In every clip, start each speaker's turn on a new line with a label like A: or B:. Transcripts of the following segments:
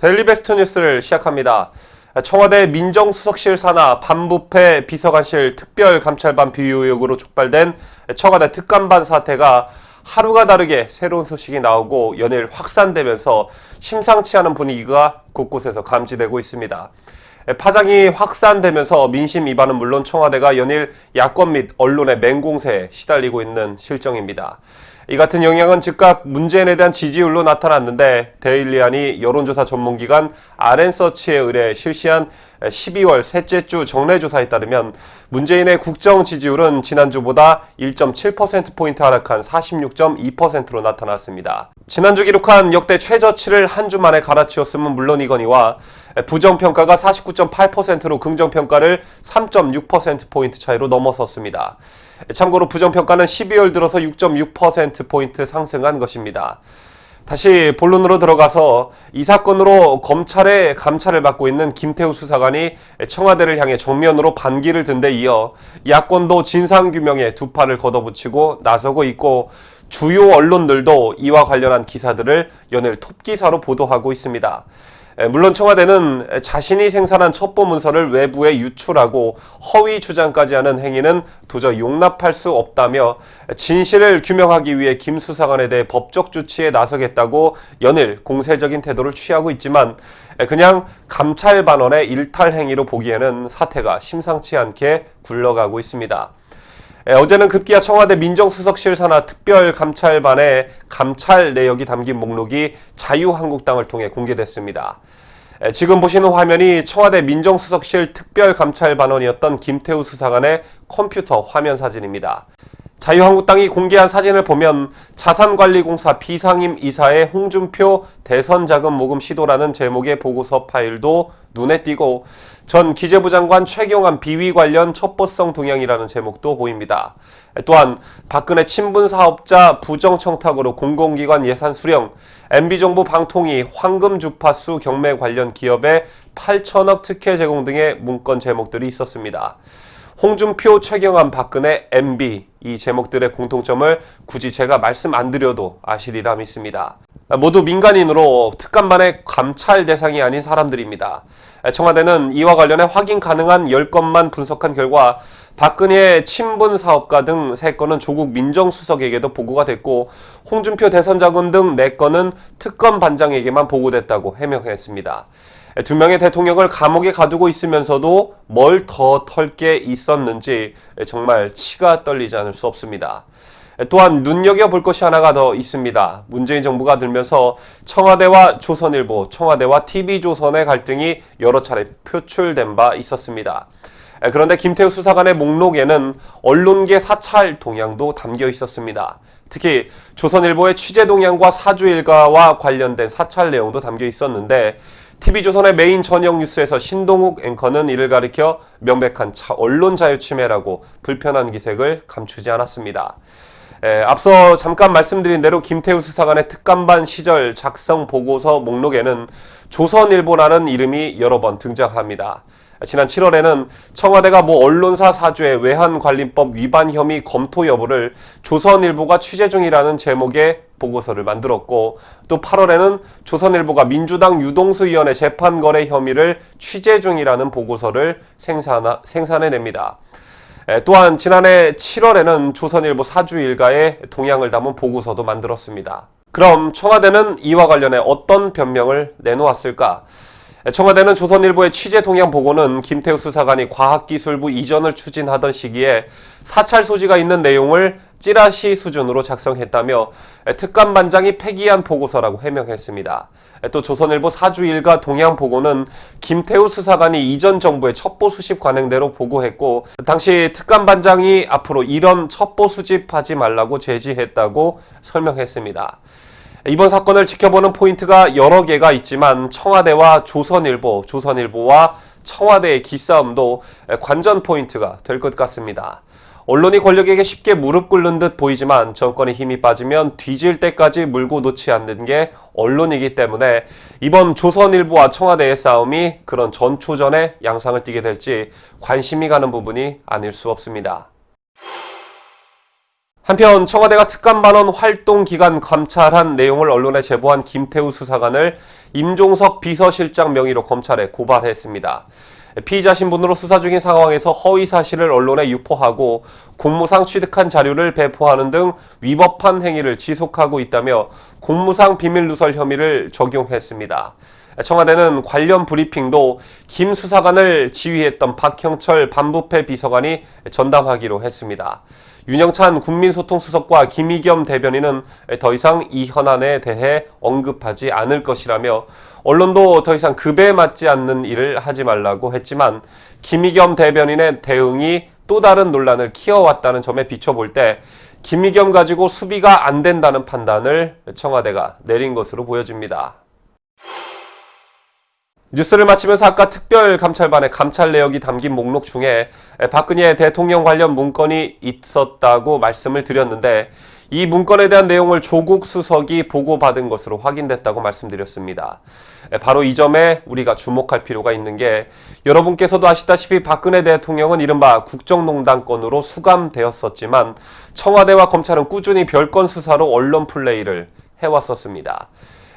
A: 데일리베스트 뉴스를 시작합니다. 청와대 민정수석실 산하 반부패 비서관실 특별감찰반 비위 의혹으로 촉발된 청와대 특감반 사태가 하루가 다르게 새로운 소식이 나오고 연일 확산되면서 심상치 않은 분위기가 곳곳에서 감지되고 있습니다. 파장이 확산되면서 민심 위반은 물론 청와대가 연일 야권 및 언론의 맹공세에 시달리고 있는 실정입니다. 이 같은 영향은 즉각 문재인에 대한 지지율로 나타났는데 데일리안이 여론조사 전문기관 RN서치에 의뢰 실시한 12월 셋째 주 정례조사에 따르면 문재인의 국정 지지율은 지난주보다 1.7%포인트 하락한 46.2%로 나타났습니다. 지난주 기록한 역대 최저치를 한 주 만에 갈아치웠음은 물론이거니와 부정평가가 49.8%로 긍정평가를 3.6%포인트 차이로 넘어섰습니다. 참고로 부정평가는 12월 들어서 6.6%포인트 상승한 것입니다. 다시 본론으로 들어가서 이 사건으로 검찰의 감찰을 받고 있는 김태우 수사관이 청와대를 향해 정면으로 반기를 든 데 이어 야권도 진상규명에 두 팔을 걷어붙이고 나서고 있고 주요 언론들도 이와 관련한 기사들을 연일 톱기사로 보도하고 있습니다. 물론 청와대는 자신이 생산한 첩보 문서를 외부에 유출하고 허위 주장까지 하는 행위는 도저히 용납할 수 없다며 진실을 규명하기 위해 김 수사관에 대해 법적 조치에 나서겠다고 연일 공세적인 태도를 취하고 있지만 그냥 감찰반원의 일탈 행위로 보기에는 사태가 심상치 않게 굴러가고 있습니다. 어제는 급기야 청와대 민정수석실 산하 특별감찰반의 감찰 내역이 담긴 목록이 자유한국당을 통해 공개됐습니다. 지금 보시는 화면이 청와대 민정수석실 특별감찰반원이었던 김태우 수사관의 컴퓨터 화면 사진입니다. 자유한국당이 공개한 사진을 보면 자산관리공사 비상임 이사의 홍준표 대선자금 모금 시도라는 제목의 보고서 파일도 눈에 띄고 전 기재부 장관 최경환 비위 관련 첩보성 동향이라는 제목도 보입니다. 또한 박근혜 친분 사업자 부정청탁으로 공공기관 예산 수령, MB정부 방통위 황금 주파수 경매 관련 기업에 8천억 특혜 제공 등의 문건 제목들이 있었습니다. 홍준표, 최경환, 박근혜, MB 이 제목들의 공통점을 굳이 제가 말씀 안 드려도 아시리라 믿습니다. 모두 민간인으로 특감반의 감찰 대상이 아닌 사람들입니다. 청와대는 이와 관련해 확인 가능한 10건만 분석한 결과 박근혜의 친분 사업가 등 3건은 조국 민정수석에게도 보고가 됐고 홍준표 대선자금 등 4건은 특검반장에게만 보고됐다고 해명했습니다. 2명의 대통령을 감옥에 가두고 있으면서도 뭘 더 털 게 있었는지 정말 치가 떨리지 않을 수 없습니다. 또한 눈여겨볼 것이 하나가 더 있습니다. 문재인 정부가 들면서 청와대와 조선일보, 청와대와 TV조선의 갈등이 여러 차례 표출된 바 있었습니다. 그런데 김태우 수사관의 목록에는 언론계 사찰 동향도 담겨 있었습니다. 특히 조선일보의 취재 동향과 사주 일가와 관련된 사찰 내용도 담겨 있었는데 TV조선의 메인 저녁 뉴스에서 신동욱 앵커는 이를 가리켜 명백한 언론 자유 침해라고 불편한 기색을 감추지 않았습니다. 앞서 잠깐 말씀드린 대로 김태우 수사관의 특감반 시절 작성 보고서 목록에는 조선일보라는 이름이 여러 번 등장합니다. 지난 7월에는 청와대가 모 언론사 사주의 외환관리법 위반 혐의 검토 여부를 조선일보가 취재 중이라는 제목의 보고서를 만들었고 또 8월에는 조선일보가 민주당 유동수위원회 재판거래 혐의를 취재 중이라는 보고서를 생산해냅니다. 또한 지난해 7월에는 조선일보 사주 일가의 동향을 담은 보고서도 만들었습니다. 그럼 청와대는 이와 관련해 어떤 변명을 내놓았을까? 청와대는 조선일보의 취재 동향 보고는 김태우 수사관이 과학기술부 이전을 추진하던 시기에 사찰 소지가 있는 내용을 찌라시 수준으로 작성했다며 특감반장이 폐기한 보고서라고 해명했습니다. 또 조선일보 사주 일가 동향 보고는 김태우 수사관이 이전 정부의 첩보 수집 관행대로 보고했고 당시 특감반장이 앞으로 이런 첩보 수집하지 말라고 제지했다고 설명했습니다. 이번 사건을 지켜보는 포인트가 여러 개가 있지만 청와대와 조선일보와 청와대의 기싸움도 관전 포인트가 될 것 같습니다. 언론이 권력에게 쉽게 무릎 꿇는 듯 보이지만 정권의 힘이 빠지면 뒤질 때까지 물고 놓지 않는 게 언론이기 때문에 이번 조선일보와 청와대의 싸움이 그런 전초전의 양상을 띠게 될지 관심이 가는 부분이 아닐 수 없습니다. 한편 청와대가 특감반원 활동 기간 감찰한 내용을 언론에 제보한 김태우 수사관을 임종석 비서실장 명의로 검찰에 고발했습니다. 피의자 신분으로 수사 중인 상황에서 허위 사실을 언론에 유포하고 공무상 취득한 자료를 배포하는 등 위법한 행위를 지속하고 있다며 공무상 비밀 누설 혐의를 적용했습니다. 청와대는 관련 브리핑도 김 수사관을 지휘했던 박형철 반부패 비서관이 전담하기로 했습니다. 윤영찬 국민소통수석과 김의겸 대변인은 더 이상 이 현안에 대해 언급하지 않을 것이라며 언론도 더 이상 급에 맞지 않는 일을 하지 말라고 했지만 김의겸 대변인의 대응이 또 다른 논란을 키워왔다는 점에 비춰볼 때 김의겸 가지고 수비가 안 된다는 판단을 청와대가 내린 것으로 보여집니다. 뉴스를 마치면서 아까 특별감찰반의 감찰 내역이 담긴 목록 중에 박근혜 대통령 관련 문건이 있었다고 말씀을 드렸는데 이 문건에 대한 내용을 조국 수석이 보고받은 것으로 확인됐다고 말씀드렸습니다. 바로 이 점에 우리가 주목할 필요가 있는 게 여러분께서도 아시다시피 박근혜 대통령은 이른바 국정농단 건으로 수감되었었지만 청와대와 검찰은 꾸준히 별건 수사로 언론 플레이를 해왔었습니다.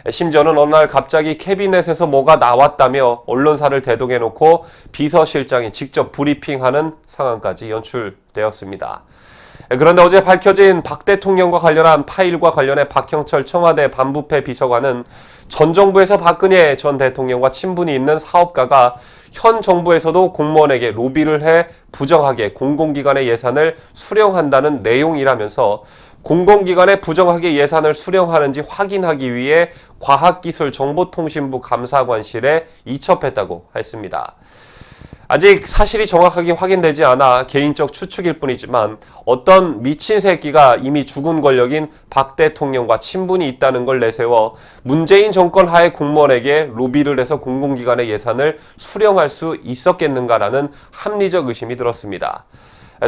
A: 심지어는 어느 날 갑자기 캐비넷에서 뭐가 나왔다며 언론사를 대동해놓고 비서실장이 직접 브리핑하는 상황까지 연출되었습니다. 그런데 어제 밝혀진 박 대통령과 관련한 파일과 관련해 박형철 청와대 반부패 비서관은 전 정부에서 박근혜 전 대통령과 친분이 있는 사업가가 현 정부에서도 공무원에게 로비를 해 부정하게 공공기관의 예산을 수령한다는 내용이라면서 공공기관에 부정하게 예산을 수령하는지 확인하기 위해 과학기술정보통신부 감사관실에 이첩했다고 했습니다. 아직 사실이 정확하게 확인되지 않아 개인적 추측일 뿐이지만 어떤 미친 새끼가 이미 죽은 권력인 박 대통령과 친분이 있다는 걸 내세워 문재인 정권 하에 공무원에게 로비를 해서 공공기관의 예산을 수령할 수 있었겠는가라는 합리적 의심이 들었습니다.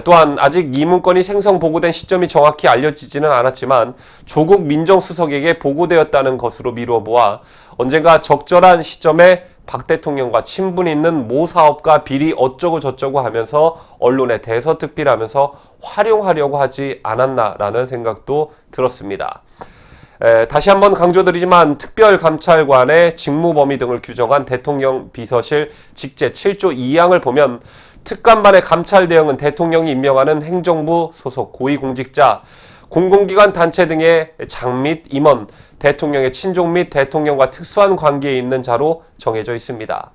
A: 또한 아직 이 문건이 생성 보고된 시점이 정확히 알려지지는 않았지만 조국 민정수석에게 보고되었다는 것으로 미루어보아 언젠가 적절한 시점에 박 대통령과 친분이 있는 모 사업가 비리 어쩌고 저쩌고 하면서 언론에 대서특필하면서 활용하려고 하지 않았나라는 생각도 들었습니다. 다시 한번 강조드리지만 특별감찰관의 직무범위 등을 규정한 대통령 비서실 직제 7조 2항을 보면 특감반의 감찰 대응은 대통령이 임명하는 행정부 소속 고위공직자, 공공기관 단체 등의 장 및 임원, 대통령의 친족 및 대통령과 특수한 관계에 있는 자로 정해져 있습니다.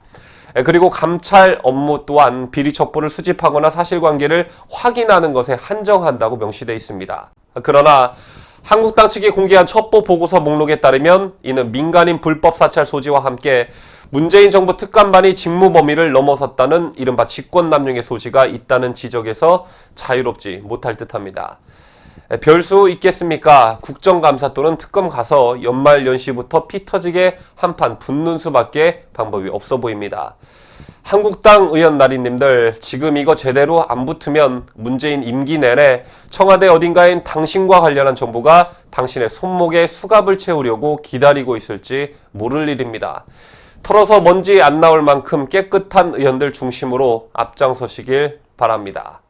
A: 그리고 감찰 업무 또한 비리 첩보를 수집하거나 사실관계를 확인하는 것에 한정한다고 명시되어 있습니다. 그러나 한국당 측이 공개한 첩보 보고서 목록에 따르면 이는 민간인 불법 사찰 소지와 함께 문재인 정부 특감반이 직무 범위를 넘어섰다는 이른바 직권남용의 소지가 있다는 지적에서 자유롭지 못할 듯합니다. 별수 있겠습니까? 국정감사 또는 특검 가서 연말연시부터 피 터지게 한판 붙는 수밖에 방법이 없어 보입니다. 한국당 의원 나리님들 지금 이거 제대로 안 붙으면 문재인 임기 내내 청와대 어딘가엔 당신과 관련한 정보가 당신의 손목에 수갑을 채우려고 기다리고 있을지 모를 일입니다. 털어서 먼지 안 나올 만큼 깨끗한 의원들 중심으로 앞장서시길 바랍니다.